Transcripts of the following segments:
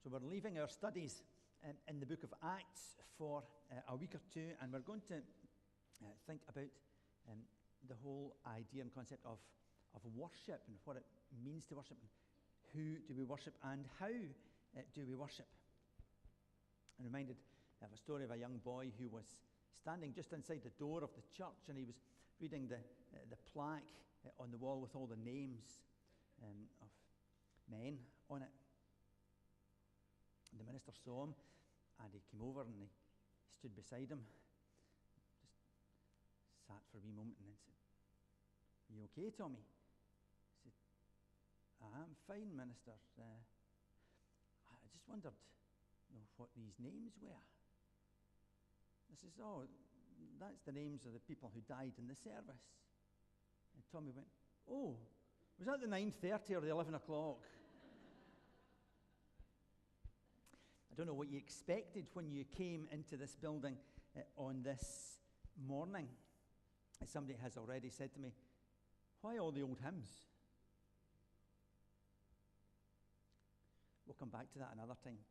So we're leaving our studies in the book of Acts for a week or two, and we're going to think about the whole idea and concept of worship and what it means to worship, and who do we worship, and how do we worship. I'm reminded of a story of a young boy who was standing just inside the door of the church, and he was reading the plaque on the wall with all the names of men on it. The minister saw him, and he came over and he stood beside him, just sat for a wee moment, and then said, "Are you okay, Tommy?" He said, "I'm fine, Minister. I just wondered, what these names were." I says, "Oh, that's the names of the people who died in the service." And Tommy went, "Oh, was that the 9:30 or the 11 o'clock?" I don't know what you expected when you came into this building on this morning. Somebody has already said to me, "Why all the old hymns?" We'll come back to that another time.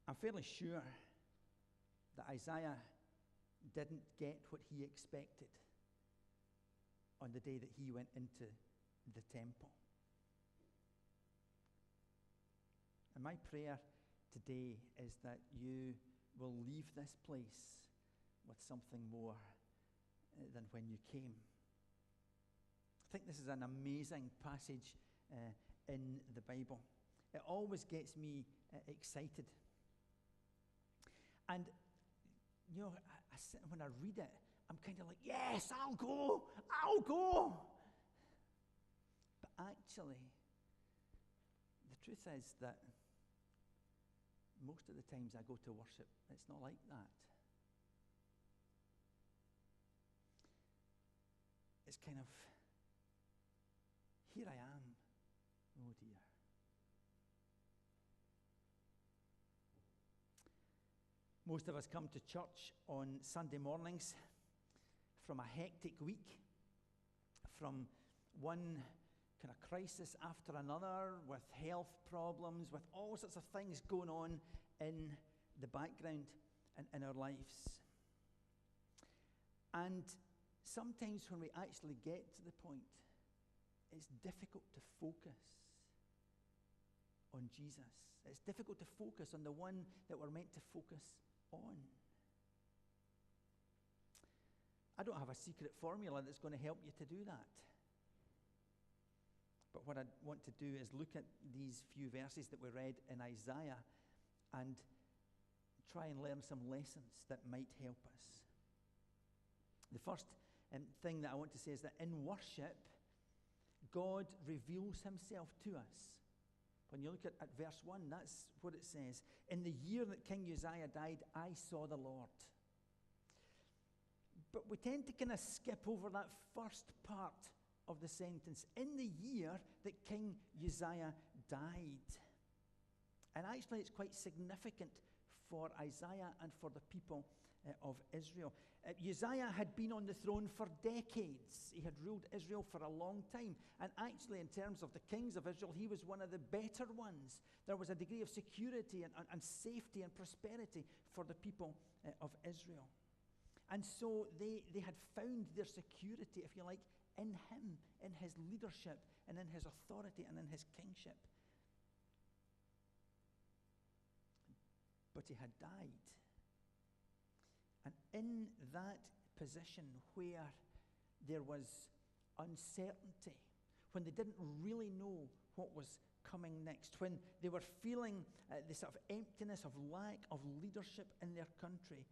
I'm fairly sure that Isaiah didn't get what he expected on the day that he went into the temple. And my prayer today is that you will leave this place with something more than when you came. I think this is an amazing passage in the Bible. It always gets me excited. And, when I read it, I'm kind of like, yes, I'll go. But actually, the truth is that most of the times I go to worship, it's not like that. It's kind of, here I am, oh dear. Most of us come to church on Sunday mornings from a hectic week, from one kind of crisis after another, with health problems, with all sorts of things going on in the background and in our lives. And sometimes when we actually get to the point, it's difficult to focus on Jesus. It's difficult to focus on the one that we're meant to focus on. I don't have a secret formula that's going to help you to do that. But what I want to do is look at these few verses that we read in Isaiah and try and learn some lessons that might help us. The first thing that I want to say is that in worship, God reveals himself to us. When you look at verse 1, that's what it says. "In the year that King Uzziah died, I saw the Lord." But we tend to kind of skip over that first part of the sentence. In the year that King Uzziah died. And actually it's quite significant for Isaiah and for the people of Israel. Uzziah had been on the throne for decades. He had ruled Israel for a long time. And actually, in terms of the kings of Israel, he was one of the better ones. There was a degree of security and safety and prosperity for the people of Israel. And so they had found their security, if you like, in him, in his leadership, and in his authority, and in his kingship. But he had died. And in that position where there was uncertainty, when they didn't really know what was coming next, when they were feeling the sort of emptiness of lack of leadership in their country,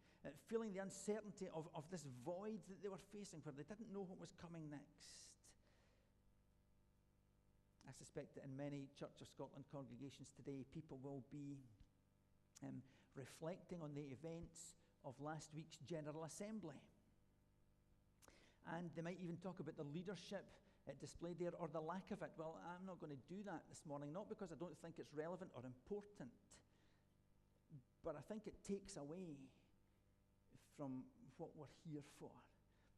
feeling the uncertainty of this void that they were facing, where they didn't know what was coming next. I suspect that in many Church of Scotland congregations today, people will be reflecting on the events of last week's General Assembly. And they might even talk about the leadership displayed there or the lack of it. Well, I'm not going to do that this morning, not because I don't think it's relevant or important, but I think it takes away from what we're here for.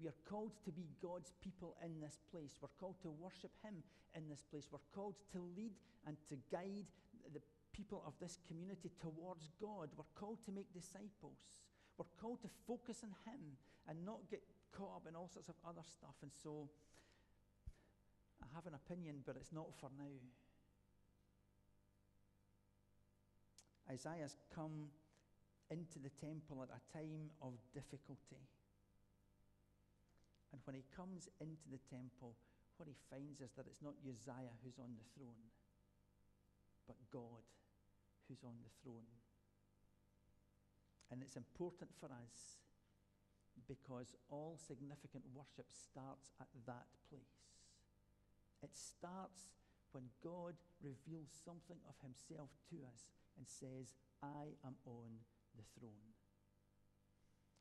We are called to be God's people in this place. We're called to worship him in this place. We're called to lead and to guide the people of this community towards God. We're called to make disciples. We're called to focus on him and not get caught up in all sorts of other stuff. And so I have an opinion, but it's not for now. Isaiah's come into the temple at a time of difficulty. And when he comes into the temple, what he finds is that it's not Uzziah who's on the throne, but God who's on the throne. And it's important for us because all significant worship starts at that place. It starts when God reveals something of himself to us and says, I am on the throne.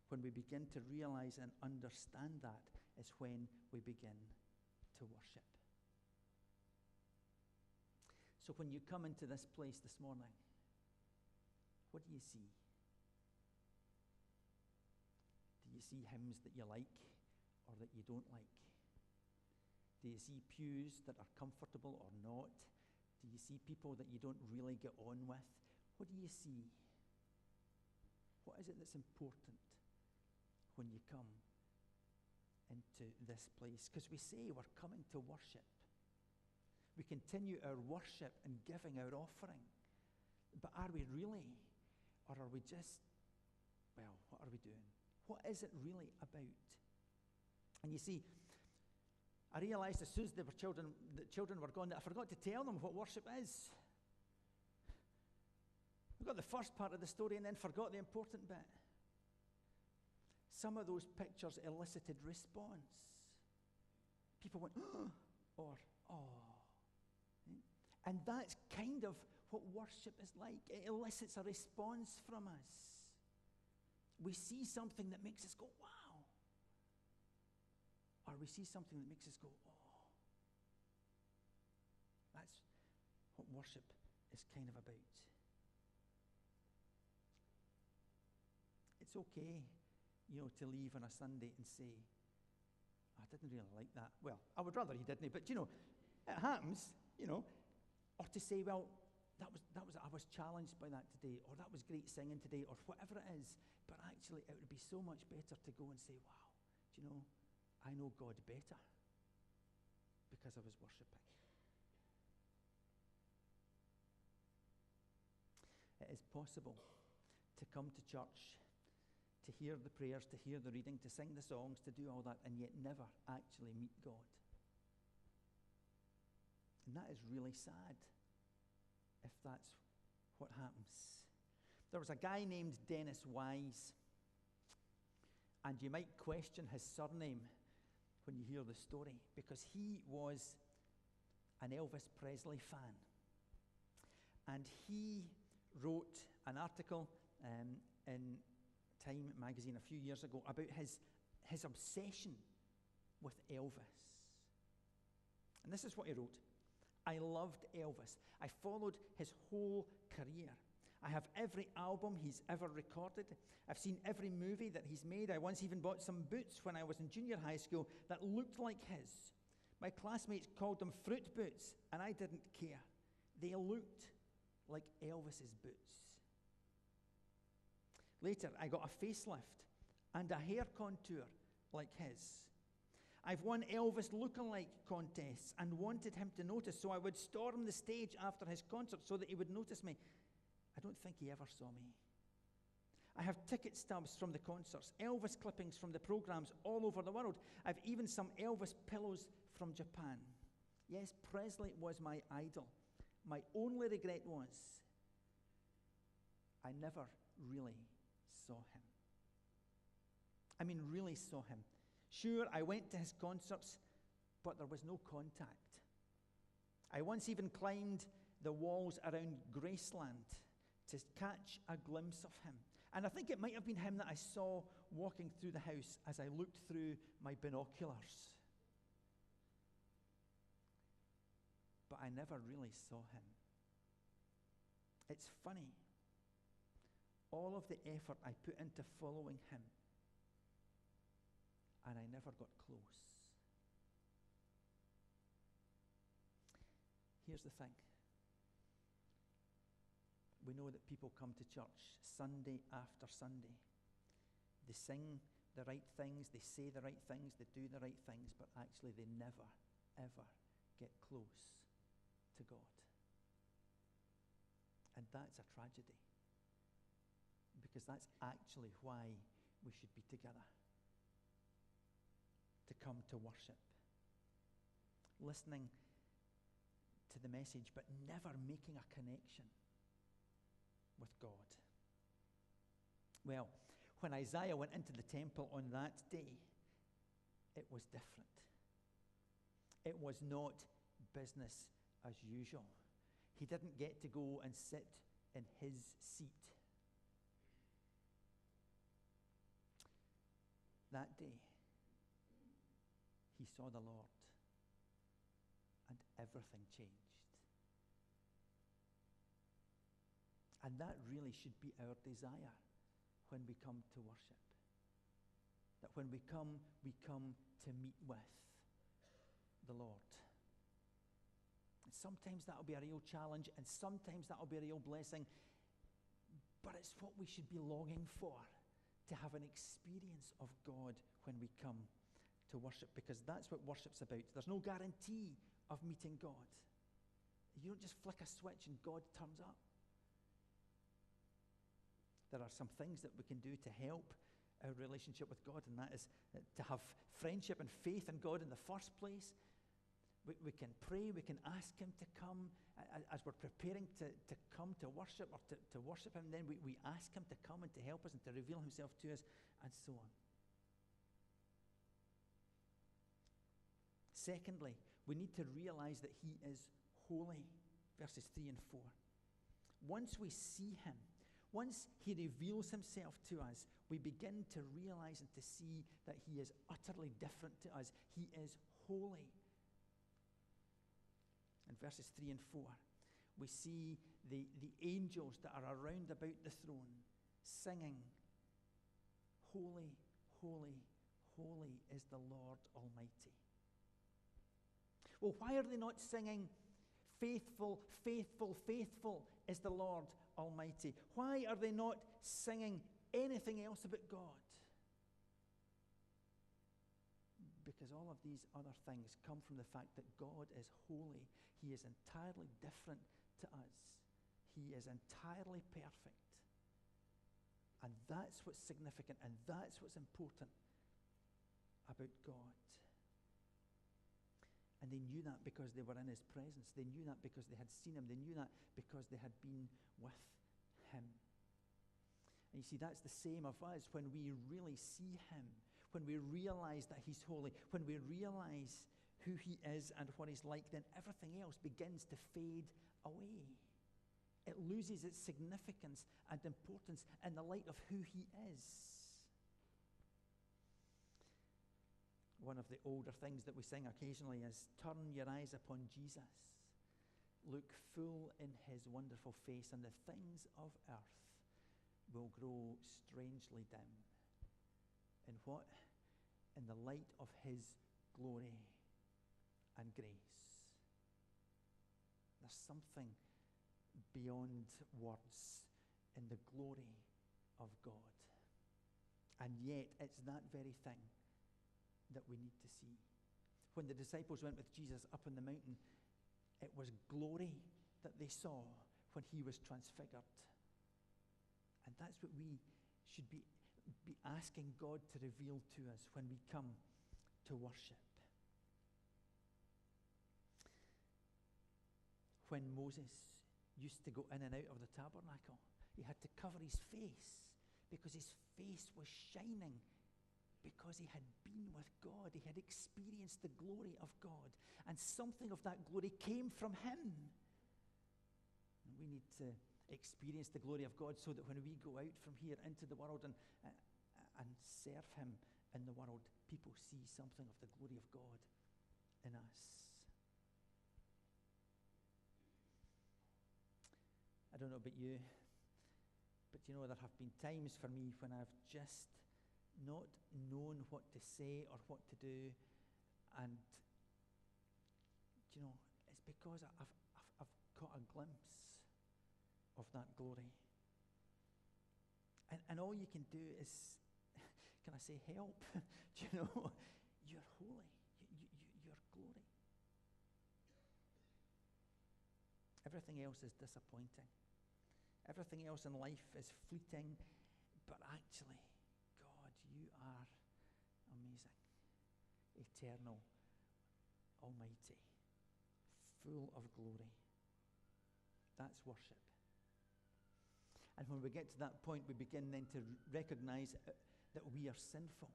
When we begin to realize and understand that is when we begin to worship. So when you come into this place this morning, what do you see? Do you see hymns that you like or that you don't like? Do you see pews that are comfortable or not? Do you see people that you don't really get on with? What do you see? What is it that's important when you come into this place? Because we say we're coming to worship. We continue our worship and giving our offering. But are we really? Or are we just, well, what are we doing? What is it really about? And you see, I realized as soon as the children were gone that I forgot to tell them what worship is. We got the first part of the story and then forgot the important bit. Some of those pictures elicited response. People went, oh, or, oh. And that's kind of what worship is like. It elicits a response from us. We see something that makes us go, wow. Or we see something that makes us go, oh. That's what worship is kind of about. It's okay, to leave on a Sunday and say, I didn't really like that. Well, I would rather you didn't, but, it happens, or to say, well, that was I was challenged by that today, or that was great singing today, or whatever it is. But actually, it would be so much better to go and say, wow, I know God better because I was worshipping. It is possible to come to church, to hear the prayers, to hear the reading, to sing the songs, to do all that, and yet never actually meet God. And that is really sad if that's what happens. There was a guy named Dennis Wise, and you might question his surname when you hear the story, because he was an Elvis Presley fan. And he wrote an article in Time magazine a few years ago about his obsession with Elvis. And this is what he wrote. I loved Elvis. I followed his whole career. I have every album he's ever recorded. I've seen every movie that he's made. I once even bought some boots when I was in junior high school that looked like his. My classmates called them fruit boots, and I didn't care. They looked like Elvis's boots. Later, I got a facelift and a hair contour like his. I've won Elvis lookalike contests and wanted him to notice, so I would storm the stage after his concert so that he would notice me. I don't think he ever saw me. I have ticket stubs from the concerts, Elvis clippings from the programs all over the world. I've even some Elvis pillows from Japan. Yes, Presley was my idol. My only regret was I never really saw him. I mean, really saw him. Sure, I went to his concerts, but there was no contact. I once even climbed the walls around Graceland to catch a glimpse of him. And I think it might have been him that I saw walking through the house as I looked through my binoculars. But I never really saw him. It's funny. All of the effort I put into following him, and I never got close. Here's the thing. We know that people come to church Sunday after Sunday. They sing the right things, they say the right things, they do the right things, but actually they never, ever get close to God. And that's a tragedy, because that's actually why we should be together, to come to worship, listening to the message, but never making a connection with God. Well, when Isaiah went into the temple on that day, it was different. It was not business as usual. He didn't get to go and sit in his seat. That day, he saw the Lord, and everything changed. And that really should be our desire when we come to worship. That when we come to meet with the Lord. And sometimes that'll be a real challenge, and sometimes that'll be a real blessing. But it's what we should be longing for, to have an experience of God when we come to worship, because that's what worship's about. There's no guarantee of meeting God. You don't just flick a switch and God turns up. There are some things that we can do to help our relationship with God, and that is to have friendship and faith in God in the first place. We can pray, we can ask him to come as we're preparing to come to worship, or to worship him. Then we ask him to come and to help us and to reveal himself to us, and so on. Secondly, we need to realize that he is holy, verses 3 and 4. Once we see him, once he reveals himself to us, we begin to realize and to see that he is utterly different to us. He is holy. In verses 3 and 4, we see the angels that are around about the throne singing, "Holy, holy, holy is the Lord Almighty." Well, why are they not singing, "Faithful, faithful, faithful is the Lord Almighty"? Why are they not singing anything else about God? Because all of these other things come from the fact that God is holy. He is entirely different to us. He is entirely perfect. And that's what's significant, and that's what's important about God. And they knew that because they were in his presence. They knew that because they had seen him. They knew that because they had been with him. And you see, that's the same of us when we really see him, when we realize that he's holy, when we realize who he is and what he's like, then everything else begins to fade away. It loses its significance and importance in the light of who he is. One of the older things that we sing occasionally is, "Turn your eyes upon Jesus. Look full in his wonderful face, and the things of earth will grow strangely dim." In what? In the light of his glory and grace. There's something beyond words in the glory of God. And yet, it's that very thing that we need to see. When the disciples went with Jesus up on the mountain, it was glory that they saw when he was transfigured. And that's what we should be asking God to reveal to us when we come to worship. When Moses used to go in and out of the tabernacle, he had to cover his face because his face was shining, because he had been with God. He had experienced the glory of God, and something of that glory came from him. And we need to experience the glory of God so that when we go out from here into the world and serve him in the world, people see something of the glory of God in us. I don't know about you, but you know, there have been times for me when I've just not knowing what to say or what to do. And, you know, it's because I've caught a glimpse of that glory. And all you can do is, can I say, help? Do you know, you're holy. You're glory. Everything else is disappointing. Everything else in life is fleeting. But actually, God, you are amazing, eternal, almighty, full of glory. That's worship. And when we get to that point, we begin then to recognize that we are sinful.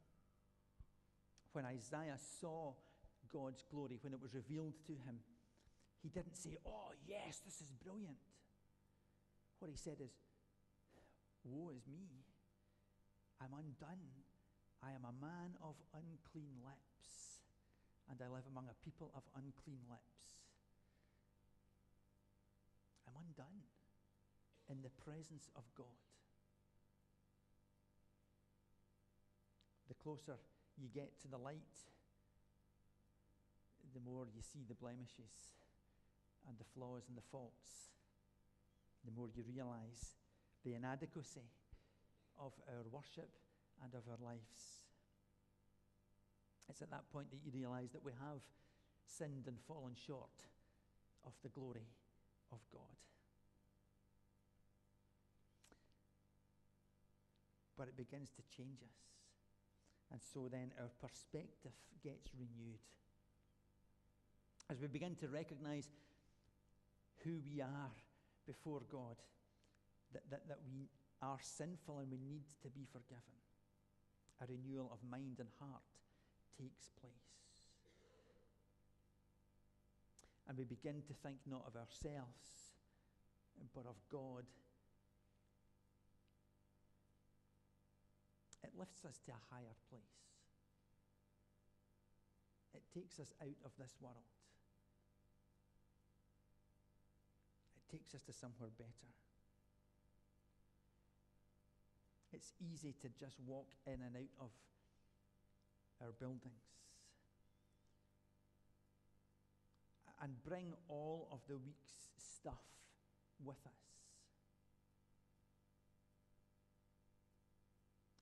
When Isaiah saw God's glory, when it was revealed to him, he didn't say, oh, yes, this is brilliant. What he said is, woe is me. I'm undone. I am a man of unclean lips, and I live among a people of unclean lips. I'm undone in the presence of God. The closer you get to the light, the more you see the blemishes and the flaws and the faults, the more you realize the inadequacy of our worship and of our lives. It's at that point that you realize that we have sinned and fallen short of the glory of God. But it begins to change us. And so then our perspective gets renewed. As we begin to recognize who we are before God, that we are sinful and we need to be forgiven, a renewal of mind and heart takes place. And we begin to think not of ourselves, but of God. It lifts us to a higher place. It takes us out of this world. It takes us to somewhere better. It's easy to just walk in and out of our buildings and bring all of the week's stuff with us.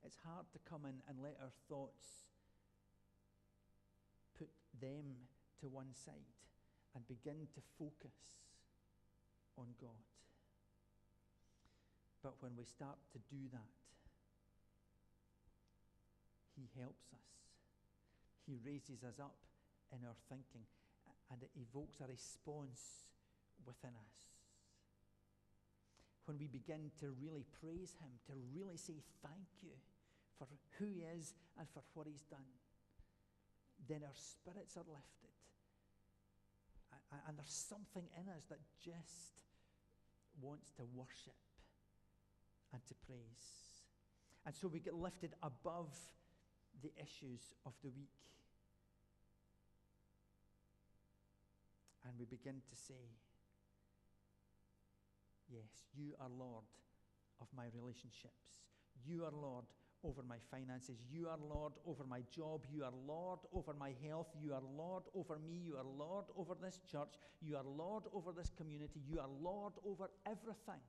It's hard to come in and let our thoughts put them to one side and begin to focus on God. But when we start to do that, He helps us. He raises us up in our thinking, and it evokes a response within us. When we begin to really praise Him, to really say thank you for who He is and for what He's done, then our spirits are lifted. And there's something in us that just wants to worship and to praise. And so we get lifted above the issues of the week. And we begin to say, yes, you are Lord of my relationships. You are Lord over my finances. You are Lord over my job. You are Lord over my health. You are Lord over me. You are Lord over this church. You are Lord over this community. You are Lord over everything.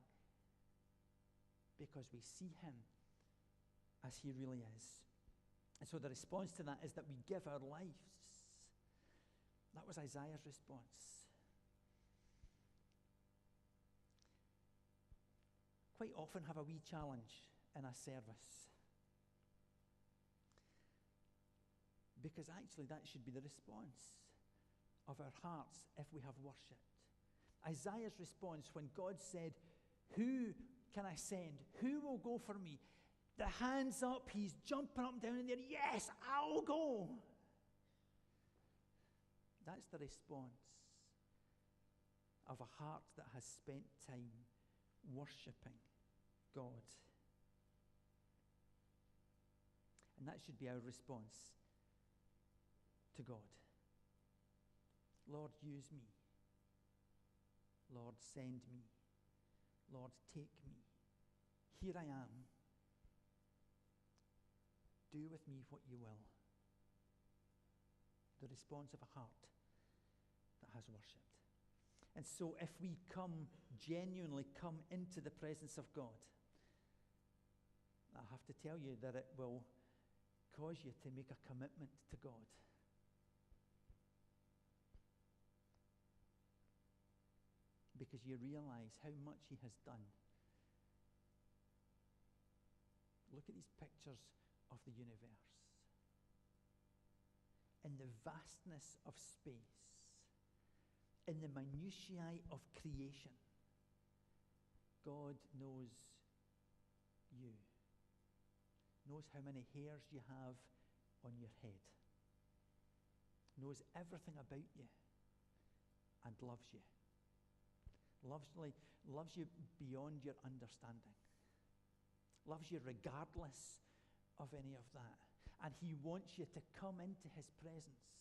Because we see Him as He really is. And so the response to that is that we give our lives. That was Isaiah's response. Quite often have a wee challenge in a service. Because actually that should be the response of our hearts if we have worshipped. Isaiah's response when God said, who can I send? Who will go for me? The hands up, he's jumping up and down in there. Yes, I'll go. That's the response of a heart that has spent time worshipping God. And that should be our response to God. Lord, use me. Lord, send me. Lord, take me. Here I am. Do with me what you will. The response of a heart that has worshipped. And so if we genuinely come into the presence of God, I have to tell you that it will cause you to make a commitment to God. Because you realize how much he has done. Look at these pictures of the universe. In the vastness of space, in the minutiae of creation, God knows you. Knows how many hairs you have on your head. Knows everything about you and loves you. Loves you beyond your understanding. Loves you regardless of any of that. And he wants you to come into his presence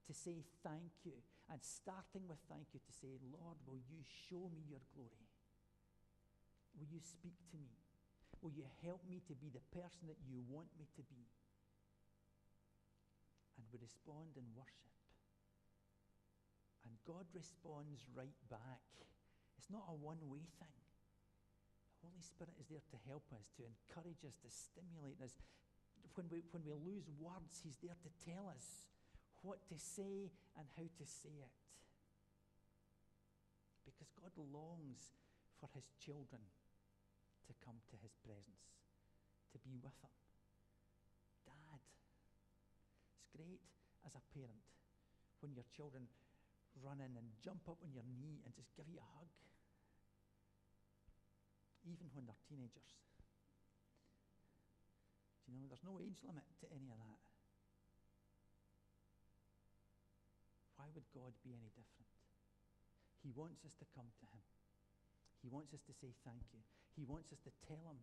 to say thank you. And starting with thank you, to say, Lord, will you show me your glory? Will you speak to me? Will you help me to be the person that you want me to be? And we respond in worship. And God responds right back. It's not a one-way thing. The Holy Spirit is there to help us, to encourage us, to stimulate us. When we lose words, he's there to tell us what to say and how to say it. Because God longs for his children to come to his presence, to be with him. Dad, it's great as a parent when your children run in and jump up on your knee and just give you a hug, even when they're teenagers. Do you know, there's no age limit to any of that. Why would God be any different? He wants us to come to him. He wants us to say thank you. He wants us to tell him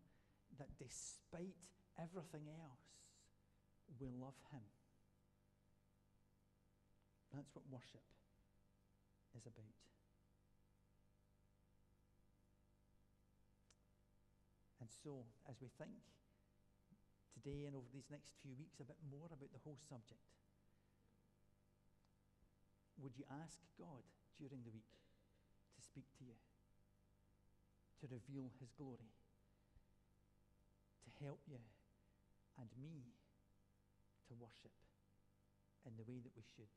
that despite everything else, we love him. That's what worship is about. And so, as we think today and over these next few weeks a bit more about the whole subject, would you ask God during the week to speak to you, to reveal his glory, to help you and me to worship in the way that we should?